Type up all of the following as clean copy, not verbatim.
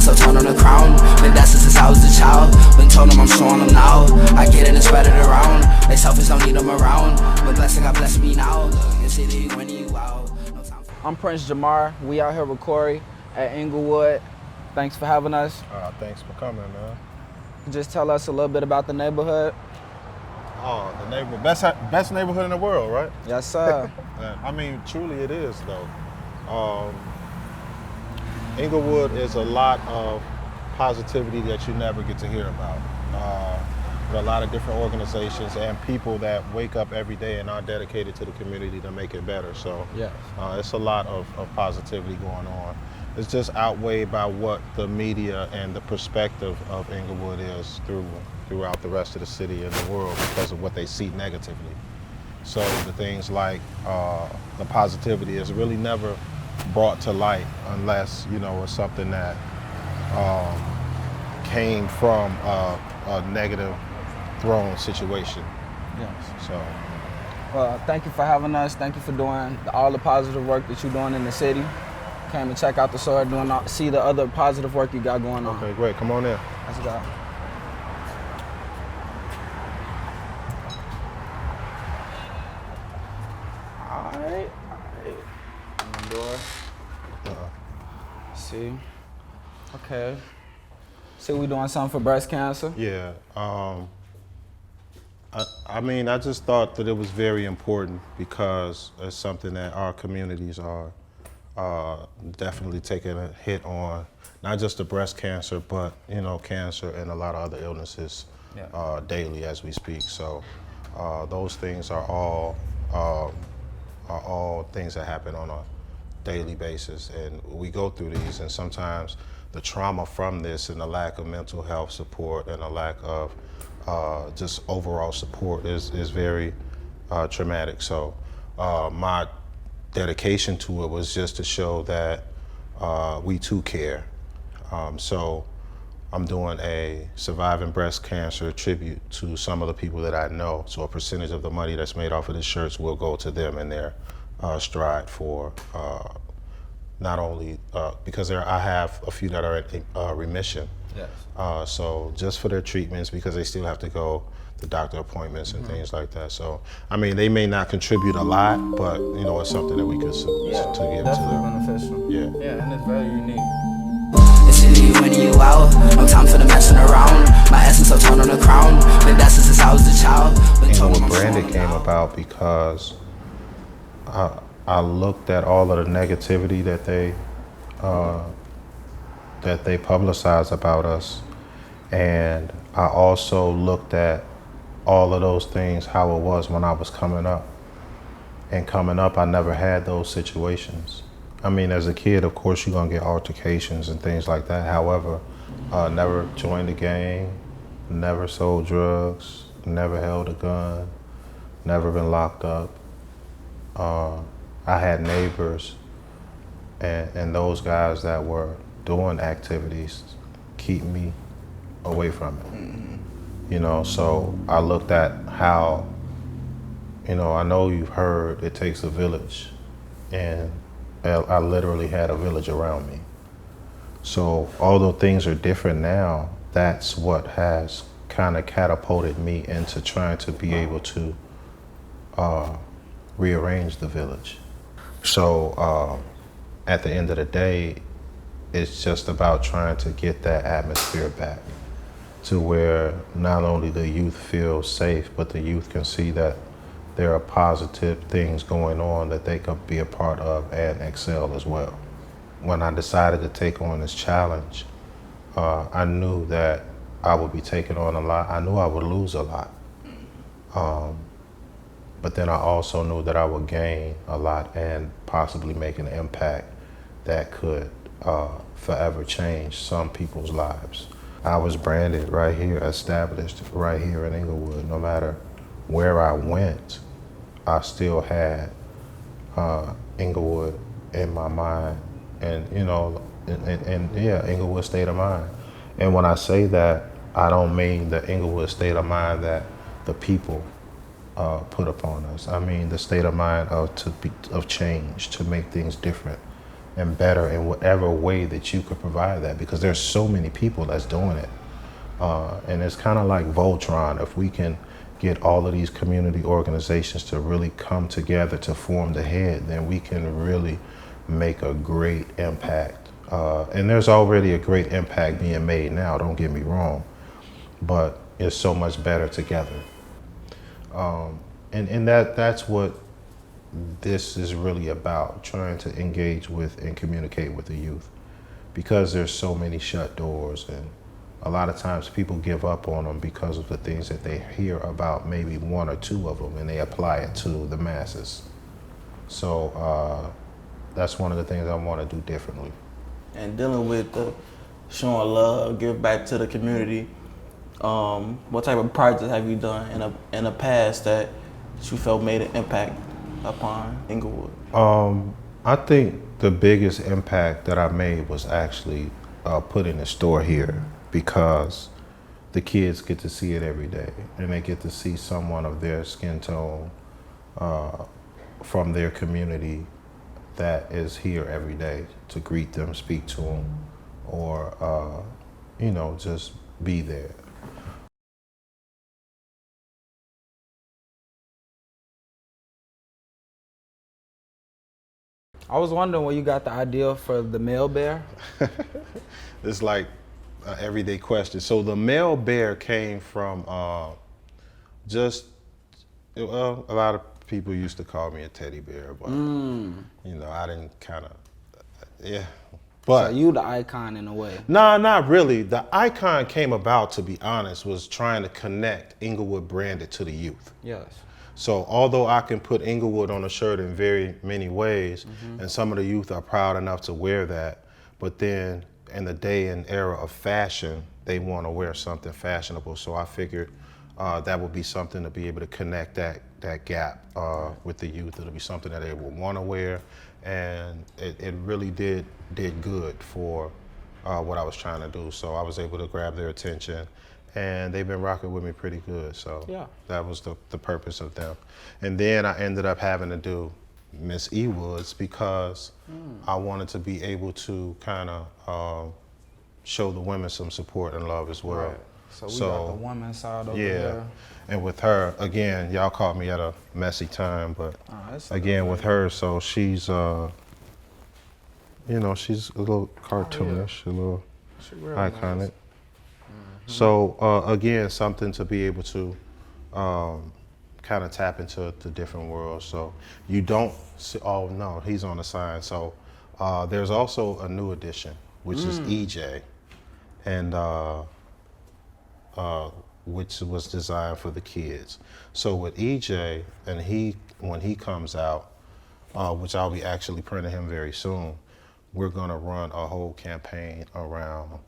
essence, so turn on the crown. Been that since I was a child. Been told them I'm showing them now. I get it and spread it around. They selfish, don't need them around. But blessing, God bless me now. And city when you out. No time for I'm Prince Jamar. We out here with Corie at Englewood. Thanks for having us. Thanks for coming, man. Just tell us a little bit about the neighborhood. Oh, the neighborhood, best neighborhood in the world, right? Yes, sir. I mean, truly it is, though. Englewood is a lot of positivity that you never get to hear about. There are a lot of different organizations and people that wake up every day and are dedicated to the community to make it better. So yes. It's a lot of positivity going on. It's just outweighed by what the media and the perspective of Englewood is throughout the rest of the city and the world because of what they see negatively. So the things like the positivity is really never brought to light unless, it's something that came from a negative thrown situation. Yes. So. Well, thank you for having us. Thank you for doing all the positive work that you're doing in the city. Came to check out the store, see the other positive work you got going on. Okay, great. Come on in. Let's go. All right. Door. See. Okay. See, we doing something for breast cancer? Yeah. I mean, I just thought that it was very important because it's something that our communities are definitely taking a hit on, not just the breast cancer, but cancer and a lot of other illnesses daily as we speak. So those things are all things that happen on a daily basis, and we go through these, and sometimes the trauma from this and the lack of mental health support and the lack of just overall support is very traumatic. So my dedication to it was just to show that we too care. So I'm doing a surviving breast cancer tribute to some of the people that I know. So a percentage of the money that's made off of the shirts will go to them in their stride for not only, because I have a few that are in remission. Yes. So just for their treatments, because they still have to go the doctor appointments and things like that. So, I mean, they may not contribute a lot, but it's something that we could to give to them. Definitely beneficial. Yeah. Yeah, and it's very unique. the city when you out. No time for the messing around. My essence, so turn on the crown. Been that since I was a child. Englewood Branded came about because I looked at all of the negativity that they publicize about us, and I also looked at all of those things, how it was when I was coming up. And coming up, I never had those situations. I mean, as a kid, of course, you're gonna get altercations and things like that. However, never joined a gang, never sold drugs, never held a gun, never been locked up. I had neighbors and those guys that were doing activities keep me away from it. So I looked at how, I know you've heard it takes a village, and I literally had a village around me. So although things are different now, that's what has kind of catapulted me into trying to be able to rearrange the village. So at the end of the day, it's just about trying to get that atmosphere back to where not only the youth feel safe, but the youth can see that there are positive things going on that they could be a part of and excel as well. When I decided to take on this challenge, I knew that I would be taking on a lot. I knew I would lose a lot. But then I also knew that I would gain a lot and possibly make an impact that could forever change some people's lives. I was branded right here, established right here in Englewood. No matter where I went, I still had Englewood in my mind, and Englewood state of mind. And when I say that, I don't mean the Englewood state of mind that the people put upon us. I mean the state of mind of change, to make things different, and better in whatever way that you could provide that, because there's so many people that's doing it. And it's kind of like Voltron. If we can get all of these community organizations to really come together to form the head, then we can really make a great impact. And there's already a great impact being made now, don't get me wrong, but it's so much better together. And that's what this is really about, trying to engage with and communicate with the youth, because there's so many shut doors, and a lot of times people give up on them because of the things that they hear about, maybe one or two of them, and they apply it to the masses. So that's one of the things I want to do differently. And dealing with the showing love, give back to the community, what type of projects have you done in the past that you felt made an impact upon Englewood? I think the biggest impact that I made was actually putting a store here, because the kids get to see it every day, and they get to see someone of their skin tone from their community that is here every day to greet them, speak to them, or just be there. I was wondering where you got the idea for the male bear. It's like an everyday question. So the male bear came from a lot of people used to call me a teddy bear, but I didn't But So you the icon in a way. Nah, not really. The icon came about, to be honest, was trying to connect Englewood Branded to the youth. Yes. So although I can put Englewood on a shirt in very many ways, and some of the youth are proud enough to wear that, but then in the day and era of fashion, they want to wear something fashionable. So I figured that would be something to be able to connect that gap with the youth. It'll be something that they will want to wear, and it really did good for what I was trying to do. So I was able to grab their attention, and they've been rocking with me pretty good. So yeah, that was the purpose of them. And then I ended up having to do Miss E. Woods, because I wanted to be able to kind of show the women some support and love as well. Right. So we got the women's side over there. And with her, again, y'all caught me at a messy time, but again with her, so she's she's a little cartoonish, a little iconic. Nice. So again, something to be able to kind of tap into the different worlds. So you don't see, oh no, he's on the sign. So there's also a new addition, which is EJ, and which was designed for the kids. So with EJ, and when he comes out, which I'll be actually printing him very soon, we're gonna run a whole campaign around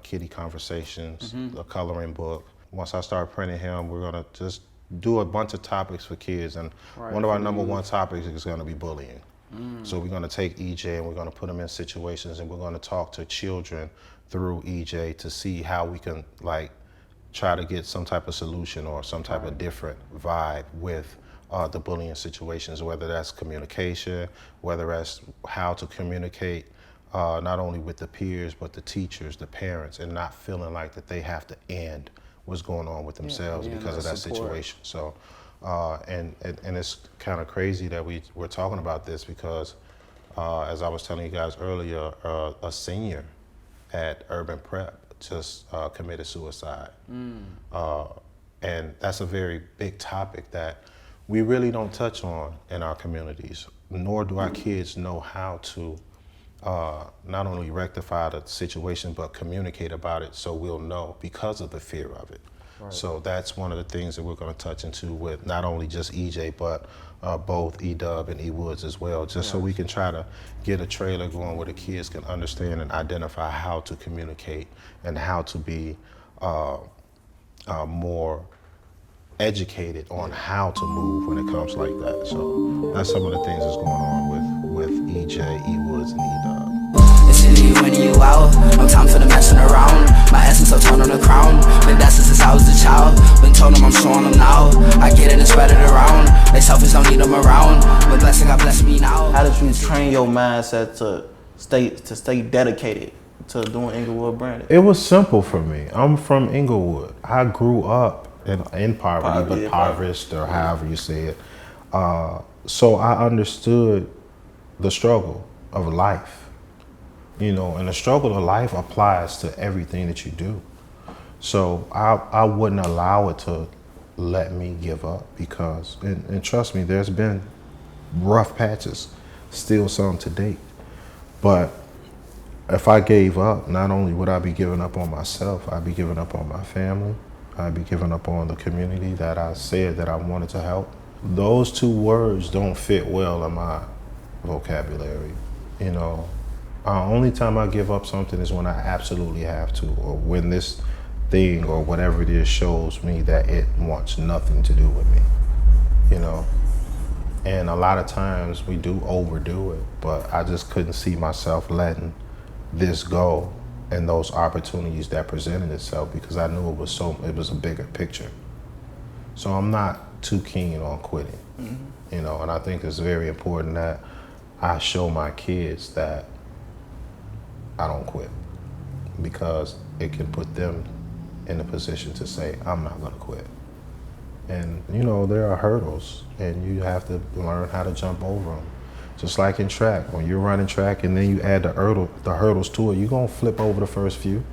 kitty conversations, a coloring book. Once I start printing him, we're gonna just do a bunch of topics for kids, and one of our number one topics is gonna be bullying. So we're gonna take EJ and we're gonna put him in situations, and we're gonna talk to children through EJ to see how we can try to get some type of solution or some type of different vibe with the bullying situations, whether that's communication, whether that's how to communicate not only with the peers, but the teachers, the parents, and not feeling like that they have to end what's going on with themselves because of that situation. So, and it's kind of crazy that we're talking about this, because as I was telling you guys earlier, a senior at Urban Prep just committed suicide. And that's a very big topic that we really don't touch on in our communities, nor do our kids know how to not only rectify the situation, but communicate about it so we'll know, because of the fear of it. Right. So that's one of the things that we're going to touch into with not only just EJ, but both E-Dub and E-Woods as well, just so we can try to get a trailer going where the kids can understand and identify how to communicate and how to be more educated on how to move when it comes like that. So that's some of the things that's going on with EJ, E-Woods, and E-Dub. When you out, no time for the messing around. My essence, I'll turn on the crown. Been that since I was a child. Been told them I'm showing them now. I get it and spread it around. They selfish, don't need them around. But blessing, God bless me now. How did you train your mindset to stay dedicated to doing Englewood Branded? It was simple for me. I'm from Englewood. I grew up in poverty, but impoverished, or however you say it. So I understood the struggle of life, you know, and the struggle of life applies to everything that you do. So I wouldn't allow it to let me give up, because, and trust me, there's been rough patches, still some to date. But if I gave up, not only would I be giving up on myself, I'd be giving up on my family. I'd be giving up on the community that I said that I wanted to help. Those two words don't fit well in my vocabulary. You know, only time I give up something is when I absolutely have to, or when this thing or whatever it is shows me that it wants nothing to do with me, you know. And a lot of times we do overdo it, but I just couldn't see myself letting this go and those opportunities that presented itself, because I knew it was a bigger picture. So I'm not too keen on quitting, you know, and I think it's very important that I show my kids that I don't quit, because it can put them in a position to say, I'm not gonna quit. And you know, there are hurdles and you have to learn how to jump over them. Just like in track, when you're running track and then you add the hurdles to it, you're gonna flip over the first few,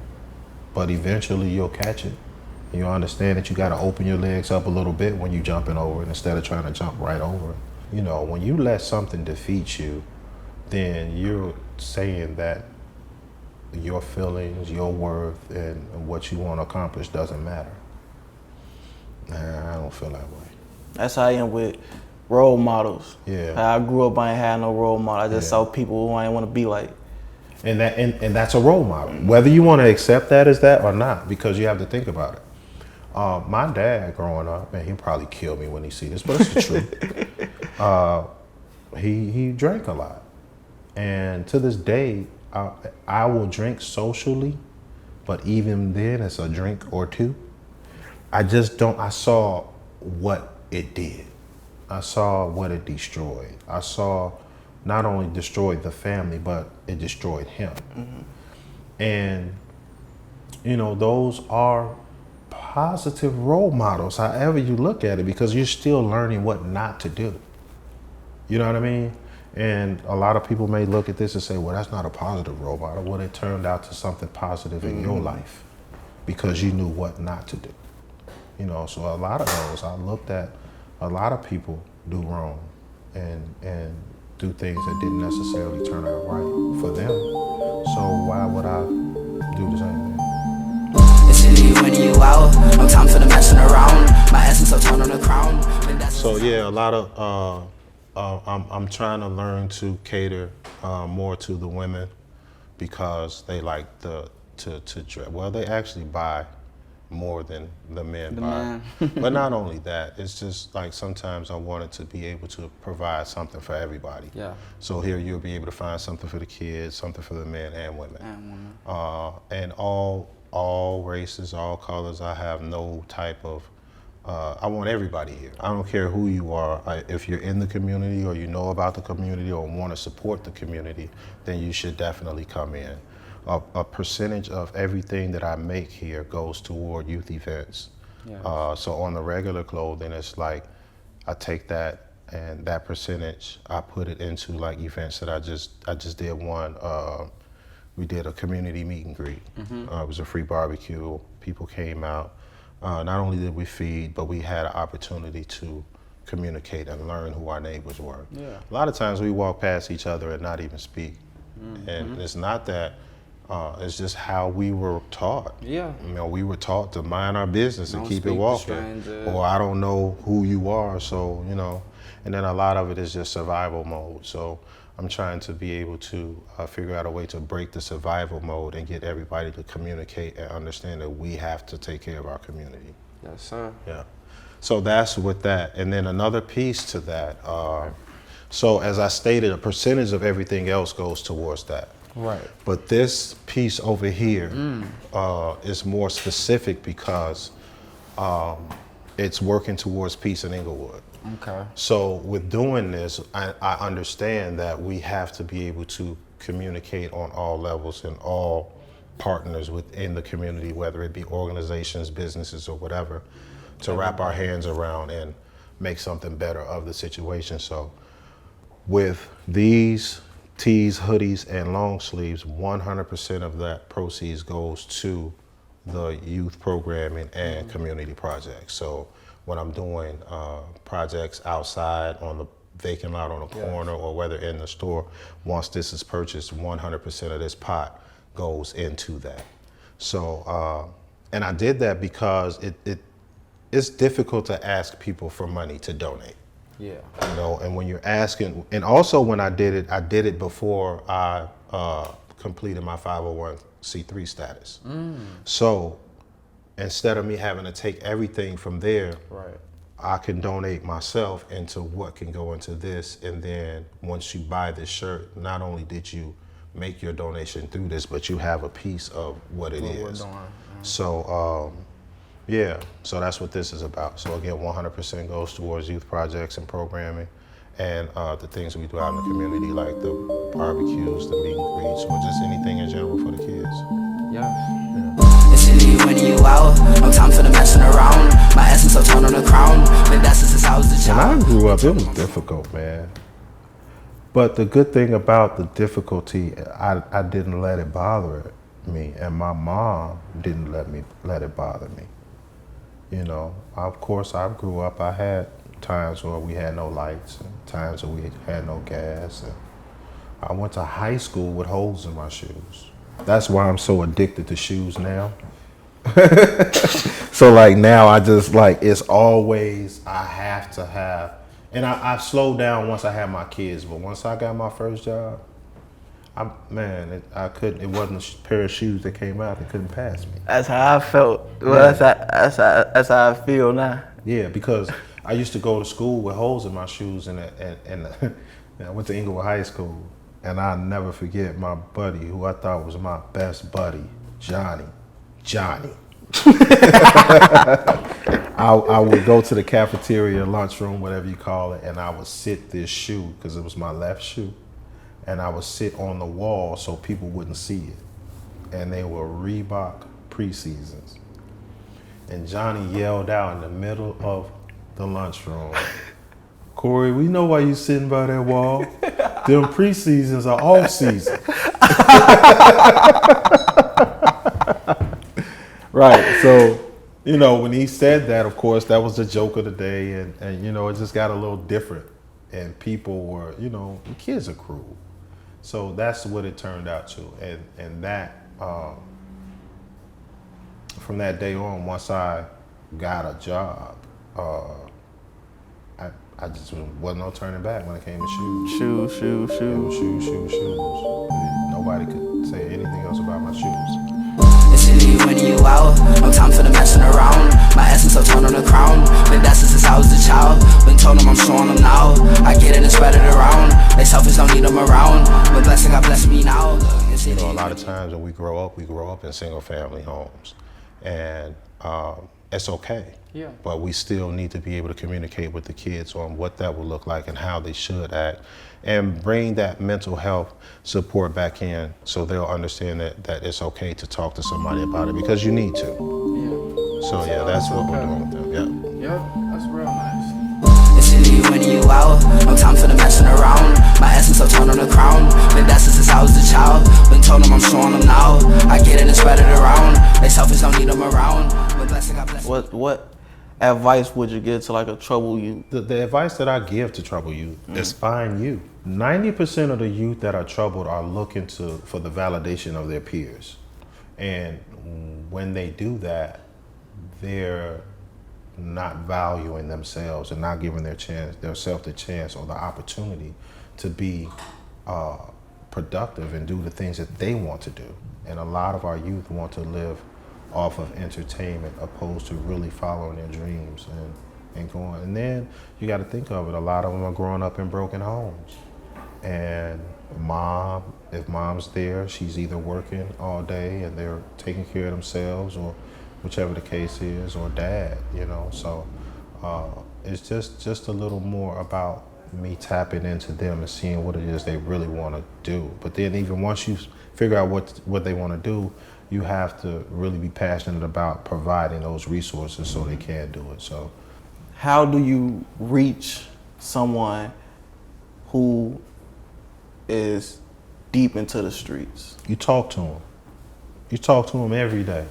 but eventually you'll catch it. You'll understand that you gotta open your legs up a little bit when you're jumping over it instead of trying to jump right over it. You know, when you let something defeat you, then you're saying that your feelings, your worth, and what you want to accomplish doesn't matter. Nah, I don't feel that way. That's how I am with role models. Yeah. How I grew up, I ain't had no role model. I just saw people who I didn't want to be like. And that's a role model, whether you want to accept that as that or not, because you have to think about it. My dad growing up, and he'll probably kill me when he see this, but it's the truth. He drank a lot, and to this day, I will drink socially, but even then, it's a drink or two. I saw what it did. I saw what it destroyed. I saw not only destroyed the family, but it destroyed him. And, you know, those are positive role models, however you look at it, because you're still learning what not to do. You know what I mean? And a lot of people may look at this and say, well, that's not a positive role model. Well, it turned out to something positive in your life because you knew what not to do. You know, so a lot of those, I looked at a lot of people do wrong and do things that didn't necessarily turn out right for them. So why would I do the same thing? You out, no time for the messing around. My essence of turn on the crown. So yeah, a lot of I'm trying to learn to cater more to the women, because they like to dress. Well, they actually buy more than the men buy. But not only that, it's just like sometimes I wanted to be able to provide something for everybody. Yeah. So here you'll be able to find something for the kids, something for the men and women. And all races, all colors. I have no type of, I want everybody here. I don't care who you are. If you're in the community or you know about the community or want to support the community, then you should definitely come in. A percentage of everything that I make here goes toward youth events. Yes. So on the regular clothing, it's like I take that and that percentage, I put it into like events that I just did one. We did a community meet and greet. It was a free barbecue. People came out. Not only did we feed, but we had an opportunity to communicate and learn who our neighbors were. Yeah. A lot of times we walk past each other and not even speak. And it's not that, it's just how we were taught. Yeah. You know, we were taught to mind our business and keep it walking. Or I don't know who you are, so, you know. And then a lot of it is just survival mode. So I'm trying to be able to figure out a way to break the survival mode and get everybody to communicate and understand that we have to take care of our community. Yes, sir. Yeah. So that's with that. And then another piece to that. So as I stated, a percentage of everything else goes towards that. Right. But this piece over here is more specific because it's working towards peace in Englewood. Okay. So with doing this, I understand that we have to be able to communicate on all levels and all partners within the community, whether it be organizations, businesses, or whatever, to wrap our hands around and make something better of the situation. So with these tees, hoodies, and long sleeves, 100% of that proceeds goes to the youth programming and community projects. So when I'm doing projects outside on the vacant lot on a corner, or whether in the store, once this is purchased, 100% of this pot goes into that. So, and I did that because it's difficult to ask people for money to donate. Yeah. You know, and when you're asking, and also when I did it before I completed my 501c3 status. So instead of me having to take everything from there, Right. I can donate myself into what can go into this. And then once you buy this shirt, not only did you make your donation through this, but you have a piece of what it is. So, yeah, so that's what this is about. So again, 100% goes towards youth projects and programming, and the things we do out in the community, like the barbecues, the meet and greets, or just anything in general for the kids. Yeah. When you out, no time for the messing around. My essence so turn on the crown. Been that since I was a When child. I grew up, it was difficult, man. But the good thing about the difficulty, I didn't let it bother me, and my mom didn't let it bother me. You know, of course, I grew up, I had times where we had no lights, and times where we had no gas. And I went to high school with holes in my shoes. That's why I'm so addicted to shoes now. So like now I just like, it's always, I have to have, and I've slowed down once I had my kids, but once I got my first job, it wasn't a pair of shoes that came out that couldn't pass me. That's how I felt. Well, that's how I feel now. Yeah, because I used to go to school with holes in my shoes, and I went to Englewood High School, and I'll never forget my buddy, who I thought was my best buddy, Johnny. I would go to the cafeteria, lunchroom, whatever you call it, and I would sit this shoe, because it was my left shoe, and I would sit on the wall so people wouldn't see it. And they were Reebok Preseasons. And Johnny yelled out in the middle of the lunchroom, "Corey, we know why you sitting by that wall. Them Preseasons are off season." Right, so, you know, when he said that, of course, that was the joke of the day, and you know, it just got a little different, and people were, you know, the kids are cruel. So that's what it turned out to, and that, from that day on, once I got a job, I just wasn't no turning back when it came to shoes. Shoes. It was shoes. Nobody could say anything else about my shoes. When you out, no time for the messing around. My essence so turn on the crown. Been that since I was a child. Been told them I'm showing them now. I get it and spread it around. They selfish, don't need them around. But blessing, God bless me now. You know, a lot of times when we grow up in single family homes, and it's okay. Yeah. But we still need to be able to communicate with the kids on what that will look like and how they should act, and bring that mental health support back in, so they'll understand that it's okay to talk to somebody about it, because you need to. Yeah. So yeah, that's what we're doing with them. Yeah. Yep, that's real nice. When you out, no time for the messing around. My essence so turn on the crown. Been that since I was a child. Been told them I'm showing them now. I get it and spread it around. They selfish, don't need them around. But blessing, God bless. What advice would you give to like a troubled youth? The advice that I give to troubled youth is find you. 90% of the youth that are troubled are looking for the validation of their peers. And when they do that, they're not valuing themselves and not giving themselves the chance or the opportunity to be productive and do the things that they want to do. And a lot of our youth want to live off of entertainment opposed to really following their dreams and going. And then you got to think of it, a lot of them are growing up in broken homes. And if mom's there, she's either working all day and they're taking care of themselves, or whichever the case is, or dad, you know. So it's just a little more about me tapping into them and seeing what it is they really want to do. But then even once you figure out what they want to do, you have to really be passionate about providing those resources so they can do it. So how do you reach someone who is deep into the streets? you talk to them. You talk to them every day.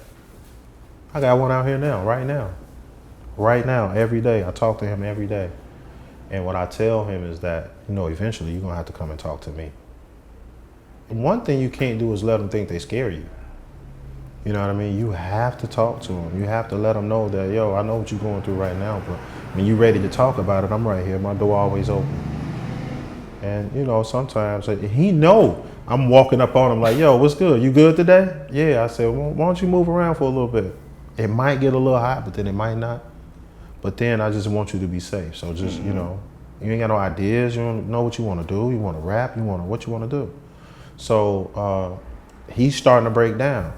I got one out here now, right now. Right now, every day. I talk to him every day. And what I tell him is that, eventually you're going to have to come and talk to me. And one thing you can't do is let them think they scare you. You know what I mean? You have to talk to them. You have to let them know that, yo, I know what you're going through right now, but when you're ready to talk about it, I'm right here. My door always open. And, sometimes he know I'm walking up on him like, yo, what's good? You good today? Yeah. I said, well, why don't you move around for a little bit? It might get a little hot, but then it might not. But then I just want you to be safe. So just, you ain't got no ideas. You don't know what you want to do. You want to rap. What you want to do. So he's starting to break down.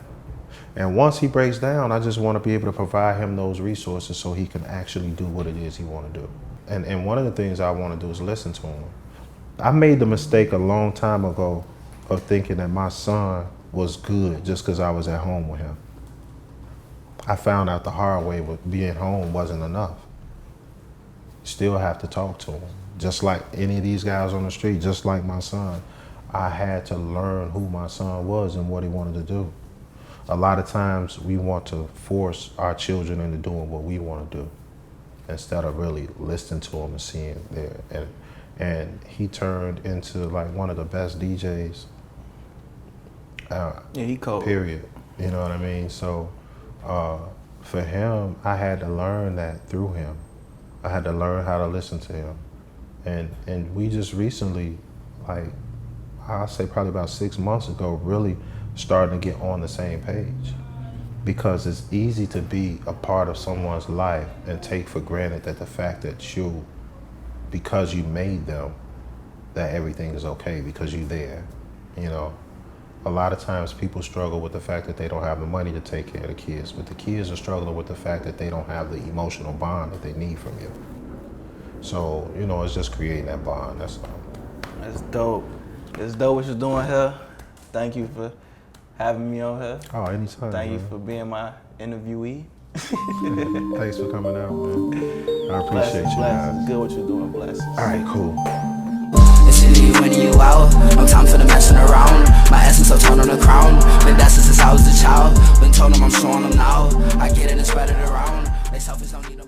And once he breaks down, I just want to be able to provide him those resources so he can actually do what it is he want to do. And one of the things I want to do is listen to him. I made the mistake a long time ago of thinking that my son was good just because I was at home with him. I found out the hard way with being home wasn't enough. Still have to talk to him. Just like any of these guys on the street, just like my son, I had to learn who my son was and what he wanted to do. A lot of times we want to force our children into doing what we want to do instead of really listening to them and seeing there. And he turned into like one of the best DJs. He cold. Period. You know what I mean? So for him, I had to learn that through him. I had to learn how to listen to him. And we just recently, like I'll say probably about 6 months ago, really starting to get on the same page. Because it's easy to be a part of someone's life and take for granted that the fact that because you made them, that everything is okay because you're there. A lot of times people struggle with the fact that they don't have the money to take care of the kids, but the kids are struggling with the fact that they don't have the emotional bond that they need from you. So, it's just creating that bond, that's all. That's dope. It's dope what you're doing here. Thank you for having me on here. Oh, anytime. Thank man. you for being my interviewee. Thanks for coming out, man. I appreciate you guys. It's good what you're doing, blessings. All right, cool. The city when you out, no time for the messing around. My essence, I'll turn on the crown. Been that since I was a child. Been told them I'm showing them now. I get it and spread it around. They selfish, don't need them.